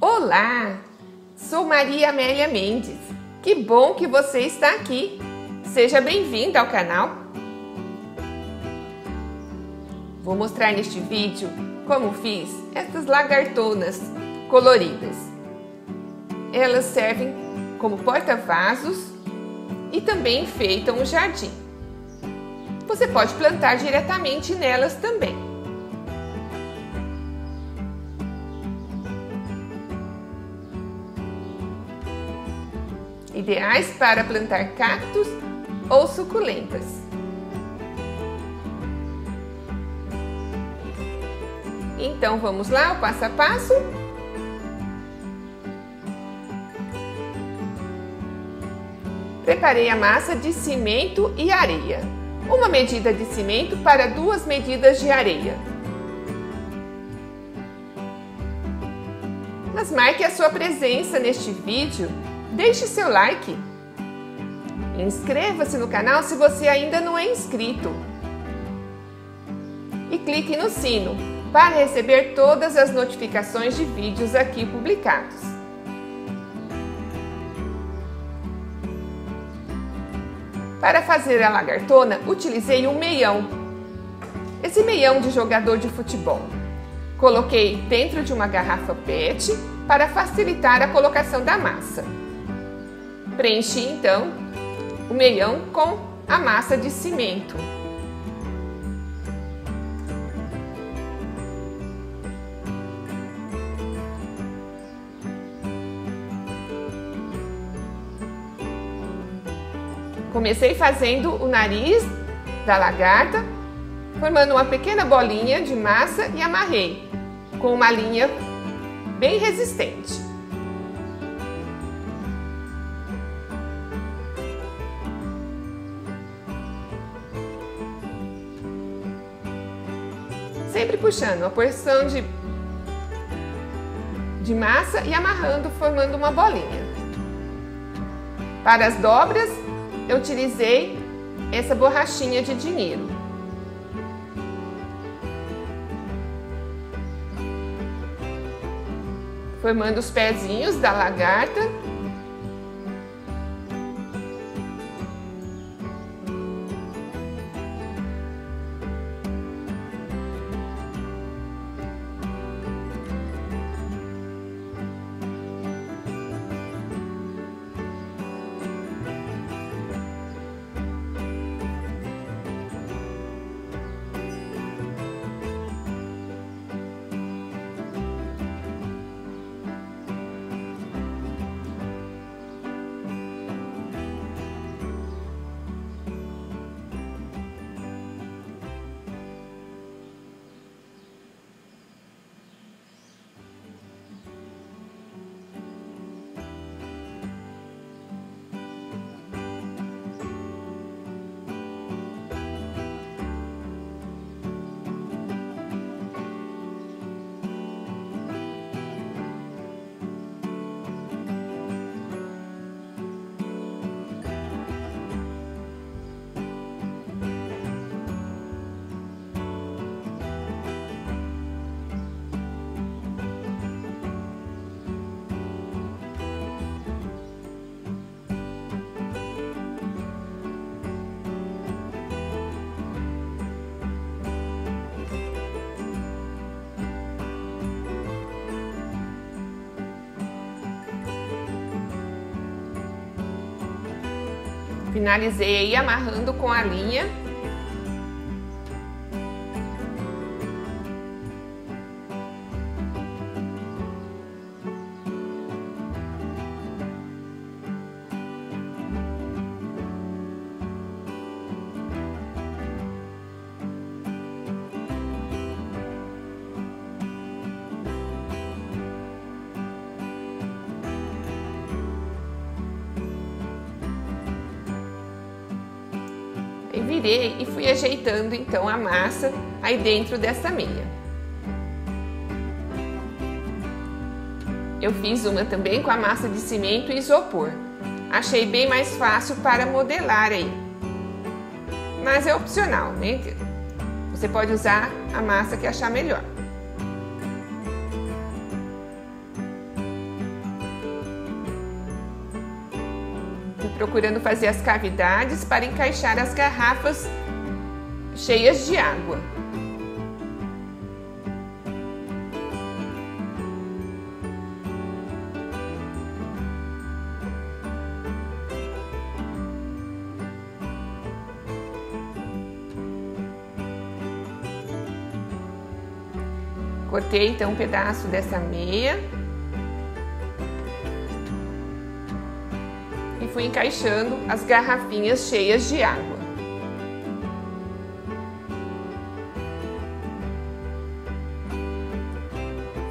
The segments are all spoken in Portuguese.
Olá, sou Maria Amélia Mendes. Que bom que você está aqui. Seja bem-vinda ao canal. Vou mostrar neste vídeo como fiz essas lagartonas coloridas. Elas servem como porta-vasos e também enfeitam o jardim. Você pode plantar diretamente nelas também. Ideais para plantar cactos ou suculentas. Então vamos lá, o passo a passo? Preparei a massa de cimento e areia. Uma medida de cimento para 2 medidas de areia. Mas marque a sua presença neste vídeo. Deixe seu like. Inscreva-se no canal se você ainda não é inscrito. E clique no sino para receber todas as notificações de vídeos aqui publicados. Para fazer a lagartona, utilizei um meião. Esse meião de jogador de futebol. Coloquei dentro de uma garrafa PET para facilitar a colocação da massa. Preenchi então o meião com a massa de cimento. Comecei fazendo o nariz da lagarta, formando uma pequena bolinha de massa e amarrei com uma linha bem resistente. Sempre puxando uma porção de massa e amarrando, formando uma bolinha. Para as dobras, eu utilizei essa borrachinha de dinheiro. Formando os pezinhos da lagarta. Finalizei aí amarrando com a linha. E virei e fui ajeitando então a massa aí dentro dessa meia. Eu fiz uma também com a massa de cimento e isopor. Achei bem mais fácil para modelar aí. Mas é opcional, né? Você pode usar a massa que achar melhor. procurando fazer as cavidades para encaixar as garrafas cheias de água. Cortei então um pedaço dessa meia e fui encaixando as garrafinhas cheias de água.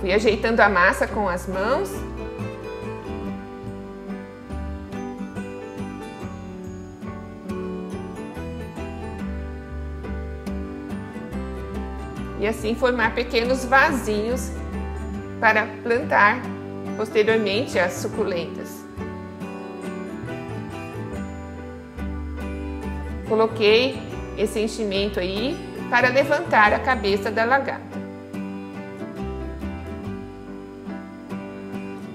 Fui ajeitando a massa com as mãos. E assim formar pequenos vasinhos para plantar posteriormente as suculentas. Coloquei esse enchimento aí para levantar a cabeça da lagarta.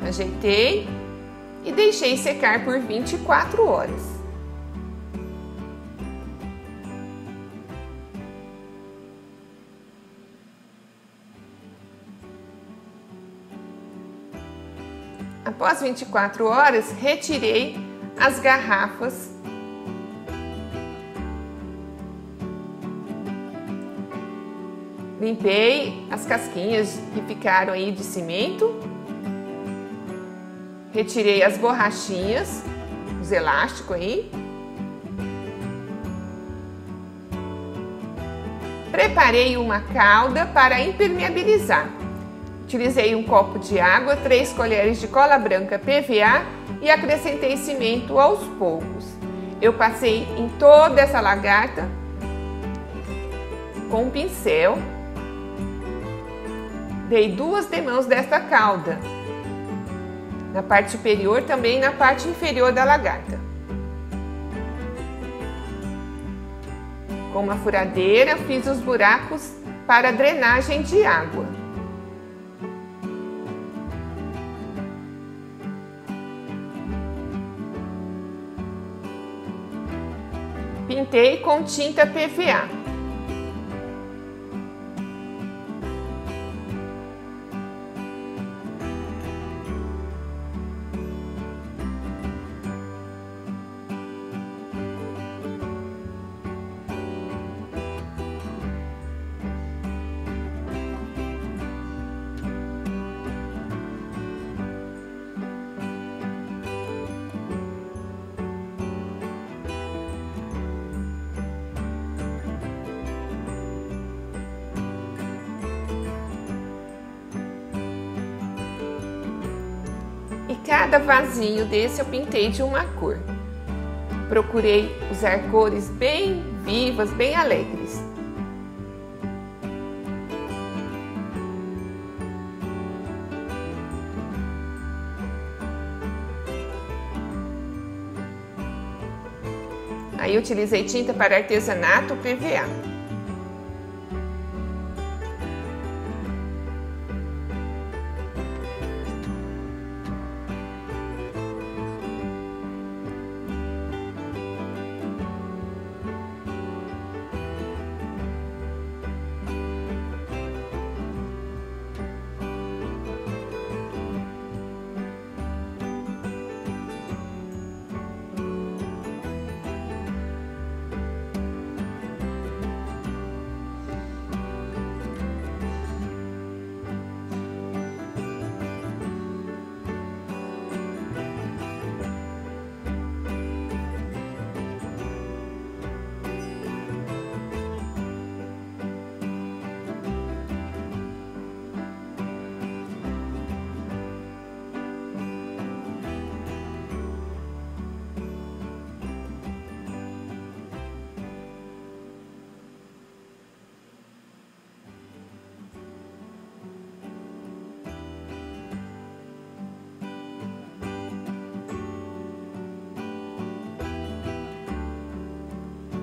Ajeitei e deixei secar por 24 horas. Após 24 horas, retirei as garrafas limpei as casquinhas que ficaram aí de cimento, retirei as borrachinhas, os elásticos aí, preparei uma calda para impermeabilizar. Utilizei um copo de água, 3 colheres de cola branca PVA e acrescentei cimento aos poucos. Eu passei em toda essa lagarta com um pincel. Dei 2 demãos desta calda, na parte superior também na parte inferior da lagarta. Com uma furadeira fiz os buracos para drenagem de água. Pintei com tinta PVA. E cada vasinho desse eu pintei de uma cor. Procurei usar cores bem vivas, bem alegres. Aí eu utilizei tinta para artesanato PVA.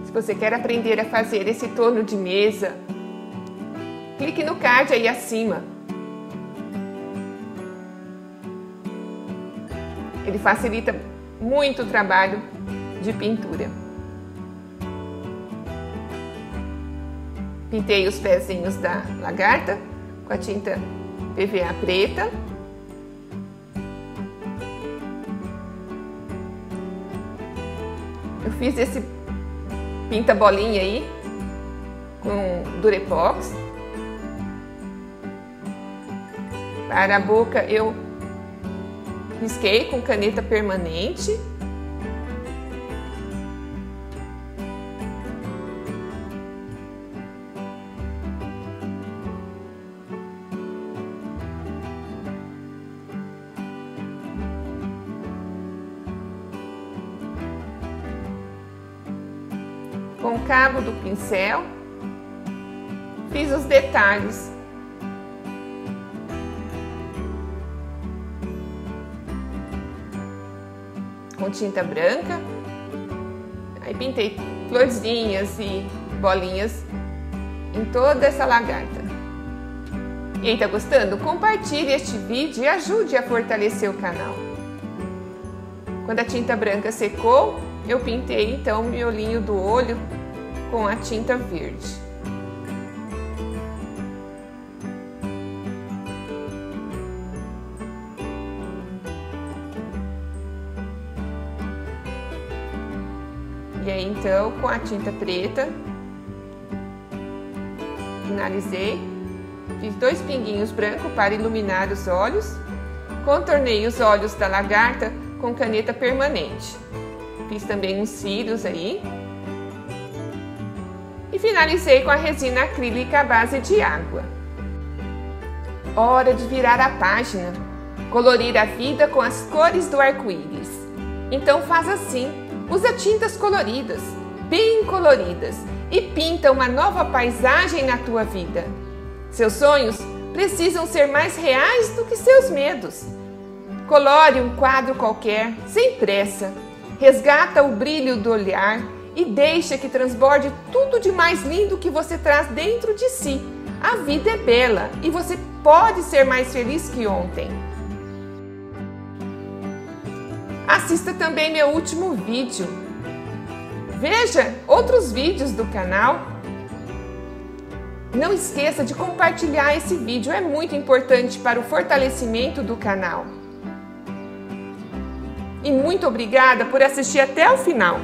Se você quer aprender a fazer esse torno de mesa, clique no card aí acima. Ele facilita muito trabalho de pintura. Pintei os pezinhos da lagarta com a tinta PVA preta. Eu fiz esse pinta-bolinha aí com Durepox. Para a boca eu risquei com caneta permanente. Com o cabo do pincel, fiz os detalhes. Com tinta branca, aí pintei florzinhas e bolinhas em toda essa lagarta. E aí, tá gostando? Compartilhe este vídeo e ajude a fortalecer o canal. Quando a tinta branca secou, eu pintei então o miolinho do olho com a tinta verde. E aí então, com a tinta preta, finalizei, fiz 2 pinguinhos brancos para iluminar os olhos, contornei os olhos da lagarta com caneta permanente. Fiz também uns cílios aí. E finalizei com a resina acrílica à base de água. Hora de virar a página, colorir a vida com as cores do arco-íris. Então faz assim, usa tintas coloridas, bem coloridas, e pinta uma nova paisagem na tua vida. Seus sonhos precisam ser mais reais do que seus medos. Colore um quadro qualquer, sem pressa. Resgata o brilho do olhar e deixa que transborde tudo de mais lindo que você traz dentro de si. A vida é bela e você pode ser mais feliz que ontem. Assista também meu último vídeo. Veja outros vídeos do canal. Não esqueça de compartilhar esse vídeo, é muito importante para o fortalecimento do canal. E muito obrigada por assistir até o final.